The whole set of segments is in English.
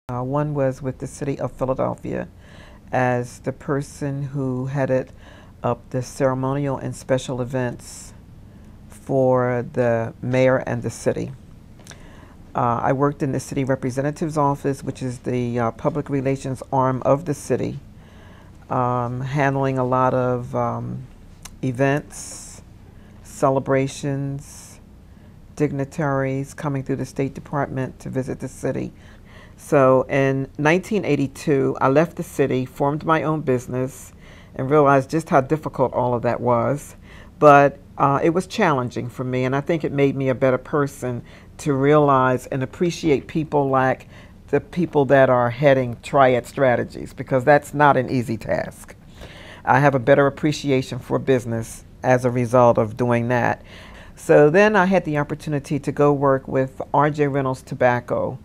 One was with the city of Philadelphia as the person who headed up the ceremonial and special events for the mayor and the city. I worked in the city representative's office, which is the public relations arm of the city, handling a lot of events, celebrations, dignitaries coming through the State Department to visit the city. So in 1982, I left the city, formed my own business, and realized just how difficult all of that was. But it was challenging for me, and I think it made me a better person to realize and appreciate people like the people that are heading Triad strategies, because that's not an easy task. I have a better appreciation for business as a result of doing that. So then I had the opportunity to go work with R.J. Reynolds Tobacco.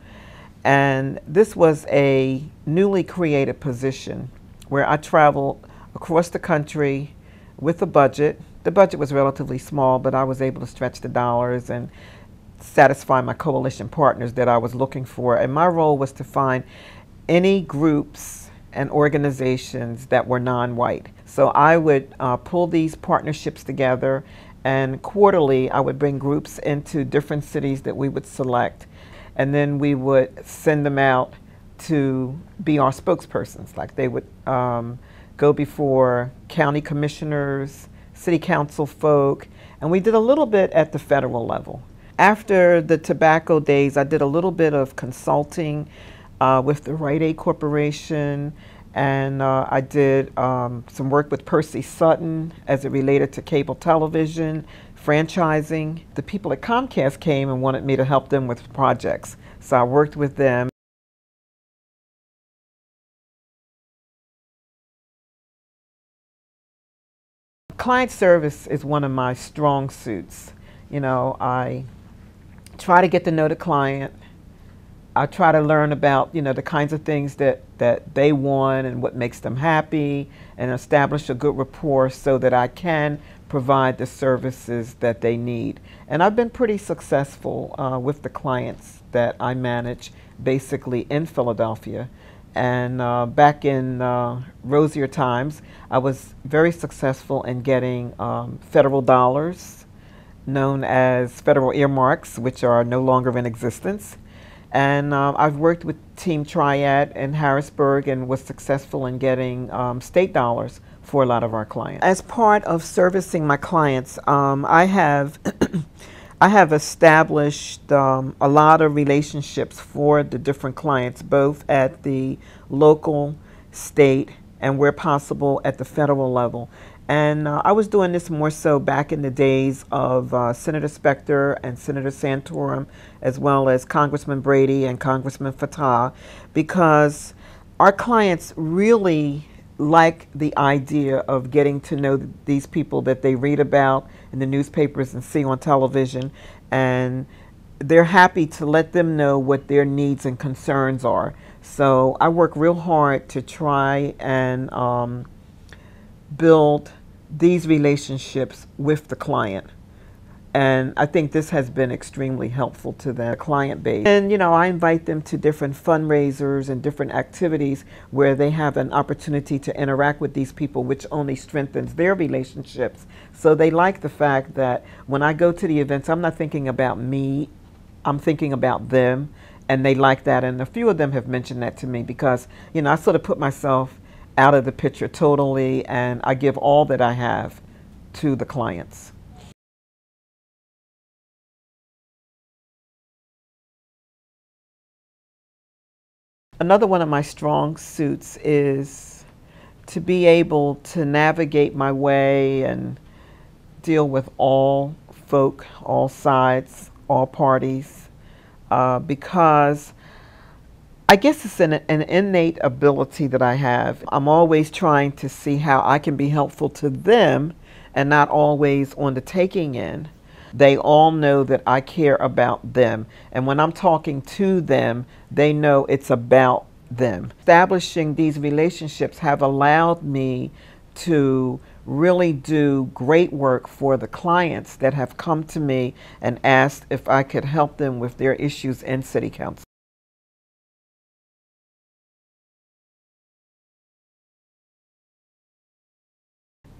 And this was a newly created position where I traveled across the country with a budget. The budget was relatively small, but I was able to stretch the dollars and satisfy my coalition partners that I was looking for. And my role was to find any groups and organizations that were non-white. So I would pull these partnerships together, and quarterly I would bring groups into different cities that we would select. And then we would send them out to be our spokespersons. Like they would go before county commissioners, city council folk, and we did a little bit at the federal level. After the tobacco days, I did a little bit of consulting with the Rite Aid Corporation, and I did some work with Percy Sutton as it related to cable television, franchising. The people at Comcast came and wanted me to help them with projects, so I worked with them. Client service is one of my strong suits. You know, I try to get to know the client. I try to learn about, the kinds of things that they want and what makes them happy, and establish a good rapport so that I can provide the services that they need. And I've been pretty successful with the clients that I manage basically in Philadelphia. And back in rosier times, I was very successful in getting federal dollars known as federal earmarks, which are no longer in existence. And I've worked with Team Triad in Harrisburg and was successful in getting state dollars for a lot of our clients. As part of servicing my clients, I have I have established a lot of relationships for the different clients, both at the local, state, and where possible at the federal level. And I was doing this more so back in the days of Senator Specter and Senator Santorum, as well as Congressman Brady and Congressman Fattah, because our clients really like the idea of getting to know these people that they read about in the newspapers and see on television, and they're happy to let them know what their needs and concerns are. So I work real hard to try and build these relationships with the client. And I think this has been extremely helpful to the client base. And, I invite them to different fundraisers and different activities where they have an opportunity to interact with these people, which only strengthens their relationships. So they like the fact that when I go to the events, I'm not thinking about me, I'm thinking about them. And they like that. And a few of them have mentioned that to me because, I sort of put myself out of the picture totally, and I give all that I have to the clients. Another one of my strong suits is to be able to navigate my way and deal with all folk, all sides, all parties, because I guess it's an innate ability that I have. I'm always trying to see how I can be helpful to them and not always on the taking end. They all know that I care about them. And when I'm talking to them, they know it's about them. Establishing these relationships have allowed me to really do great work for the clients that have come to me and asked if I could help them with their issues in City Council.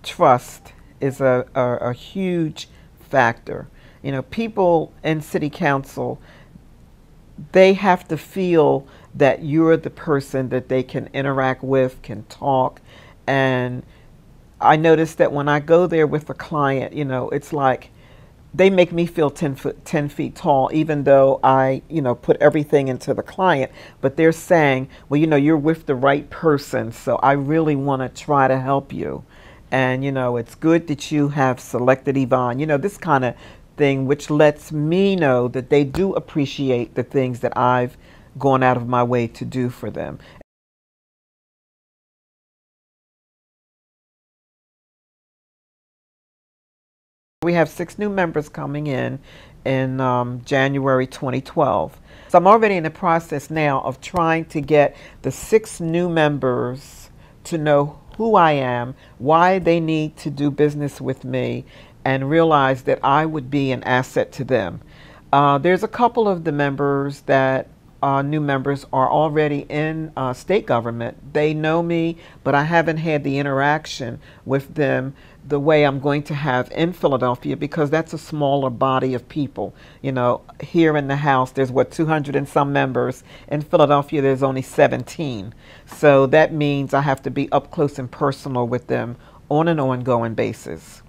trust is a huge factor. You know, people in city council, they have to feel that you're the person that they can interact with, can talk. And I noticed that when I go there with a client, you know, it's like they make me feel 10 feet tall, even though I, you know, put everything into the client. But they're saying, well, you know, you're with the right person, so I really want to try to help you. And, you know, it's good that you have selected Yvonne, you know, this kind of thing, which lets me know that they do appreciate the things that I've gone out of my way to do for them. We have 6 new members coming in January 2012. So I'm already in the process now of trying to get the 6 new members to know who I am, why they need to do business with me, and realize that I would be an asset to them. There's a couple of the members that new members are already in state government. They know me, but I haven't had the interaction with them the way I'm going to have in Philadelphia, because that's a smaller body of people. You know, here in the House, there's what, 200 and some members. In Philadelphia, there's only 17. So that means I have to be up close and personal with them on an ongoing basis.